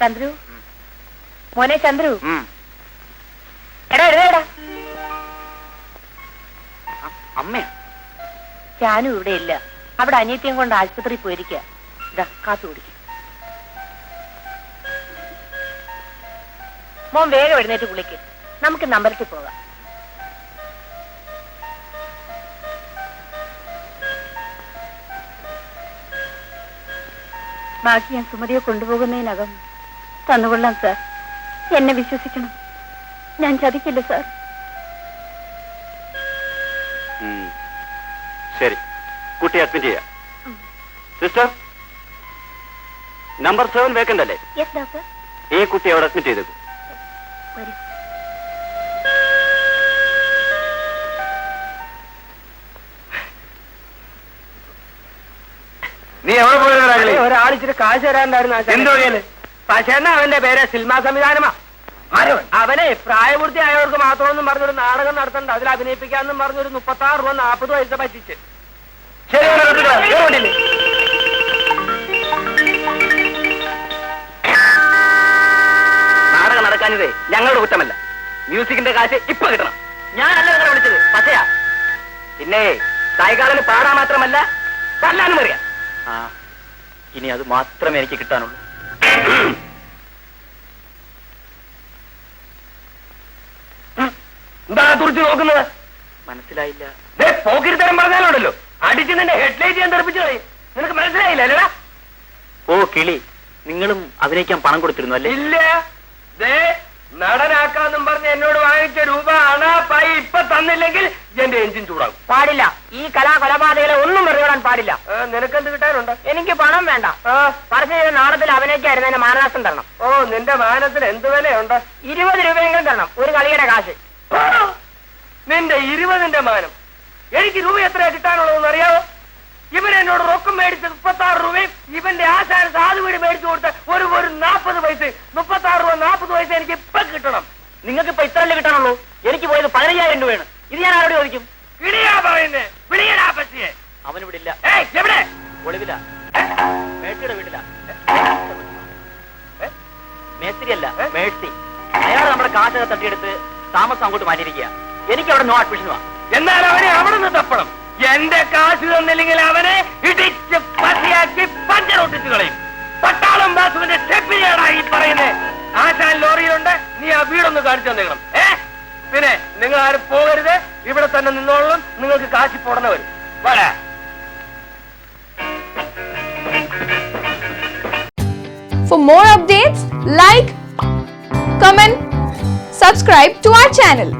ചന്ദ്രു, മോനെ ചന്ദ്രു, എടാ എഴുതേടാ. അമ്മ ഞാനും ഇവിടെ ഇല്ല, അവിടെ അനിയത്തിയും കൊണ്ട് ആശുപത്രിയിൽ പോയിരിക്കുക. ഇതാ കാത്തു കുടിക്കും. മോൻ വേഗം എഴുന്നേറ്റ് കുളിക്ക്, നമുക്ക് അമ്പലത്തിൽ പോകാം. ബാക്കി ഞാൻ സുമതിയെ കൊണ്ടുപോകുന്നതിനകം തന്നുകൊള്ളാം സാർ. എന്നെ വിശ്വസിക്കണം, ഞാൻ ചതിക്കില്ല സാർ. ശരി, കുട്ടി അഡ്മിറ്റ് ചെയ്യാം. സിസ്റ്റർ, നമ്പർ 7 വേക്കന്റ് അല്ലേ? Yes doctor. ഈ കുട്ടി അവിടെ അഡ്മിറ്റ് ചെയ്തേക്കും. വരൂ. നീ എവിടെ പോയത്? ഒരാളിച്ചിട്ട് കാശ് തരാണ്ടായിരുന്നു. എന്തോ പക്ഷേ അവന്റെ പേര് സിനിമാ സംവിധാനമാ. അവനെ പ്രായപൂർത്തിയായവർക്ക് മാത്രമൊന്നും പറഞ്ഞൊരു നാടകം നടത്തണ്ട, അതിൽ അഭിനയിപ്പിക്കാന്നും പറഞ്ഞൊരു 36 രൂപ 40 പൈസ പറ്റിച്ച്. നാടകം നടക്കാഞ്ഞതേ ഞങ്ങളുടെ കുറ്റമല്ല. മ്യൂസിക്കിന്റെ കാശ് ഇപ്പൊ കിട്ടണം. ഞാനല്ല നിങ്ങളെ വിളിച്ചത്, പക്ഷയാ. പിന്നെ സായികാലന് പാടാൻ മാത്രമല്ല തല്ലാനും അറിയാം. ഇനി അത് മാത്രമേ എനിക്ക് കിട്ടാനുള്ളൂ. എന്താ തുറച്ചു നോക്കുന്നത്? മനസ്സിലായില്ല. പോക്കിരിത്തരം പറഞ്ഞാലുണ്ടല്ലോ, അടിച്ച് നിന്റെ ഹെഡ്ലൈറ്റ് ഞാൻ തെറിപ്പിച്ചു കളയും. നിനക്ക് മനസ്സിലായില്ല അല്ലേടാ? ഓ കിളി, നിങ്ങളും അഭിനയിക്കാൻ പണം കൊടുത്തിരുന്നു അല്ലേ? ഇല്ല, നടനാക്കാന്നും പറഞ്ഞ് എന്നോട് വാങ്ങിച്ച രൂപ അണാപ്പായി ഇപ്പൊ തന്നില്ലെങ്കിൽ എന്റെ എഞ്ചിൻ ചൂടാകും. പാടില്ല, ഈ കൊലപാതകളെ ഒന്നും വെറുതെ പാടില്ല. നിനക്കെന്ത് കിട്ടാനുണ്ട്? എനിക്ക് പണം വേണ്ട. പറഞ്ഞു ചെയ്ത നാടകത്തിൽ അഭിനയിക്കായിരുന്നു എന്നെ മാനനാശം തരണം. ഓ, നിന്റെ മാനത്തിന് എന്ത് വിലയുണ്ട്? 20 രൂപയെങ്കിലും തരണം, ഒരു കളിയുടെ കാശ്. നിന്റെ 20ന്റെ മാനം എനിക്ക് രൂപ എത്രയാ കിട്ടാനുള്ളതെന്ന് അറിയാവോ? ഇവൻ എന്നോട് റൊക്കം മേടിച്ച 36 രൂപയും ഇവന്റെ ആശാന സാധു വീട് മേടിച്ചു കൊടുത്ത ഒരു 40 പൈസ, 36 രൂപ 40 പൈസ എനിക്ക് ഇപ്പൊ കിട്ടണം. നിങ്ങൾക്ക് ഇപ്പൊ ഇത്രല്ലേ കിട്ടാനുള്ളൂ? എനിക്ക് പോയത് 15,000 രൂപയാണ്. ഇത് ഞാൻ ആരോട് ചോദിക്കും? കിളിയാ പറയുന്നേ, വിളിയടാ പറ്റിയെ. അവനിവിടെ ഇല്ല. എവിടെ? ഒളിവില, മേഴ്സിയുടെ വീട്ടില. മേസ്തിരിയല്ല, മേഴ്സി. അയാൾ നമ്മുടെ കാശൊക്കെ തട്ടിയെടുത്ത് താമസം അങ്ങോട്ട് മാറ്റിയിരിക്കുക. എനിക്ക് അവിടെ നോ അഡ്മിഷനുവാ. എന്നാൽ അവനെ അവിടെ നിന്ന് തപ്പണം. എന്റെ കാശ് തന്നില്ലെങ്കിൽ അവനെ ഇടിച്ച് പതിയാക്കി പഞ്ചറൊട്ടിച്ചു കളയും. പട്ടാളം ബാസുവിന്റെ സ്റ്റെപ്പിനെയാണ് ഈ പറയുന്നത്. ആശാൻ ലോറിയിലുണ്ട്, നീ ആ വീടൊന്ന് കാണിച്ചു തന്നേക്കണം. പിന്നെ നിങ്ങൾ ആരും പോകരുത്, ഇവിടെ തന്നെ നിന്നോളും. നിങ്ങൾക്ക് കാശി പോടണ വരും. വരാ. For more updates, like, comment, subscribe to our channel.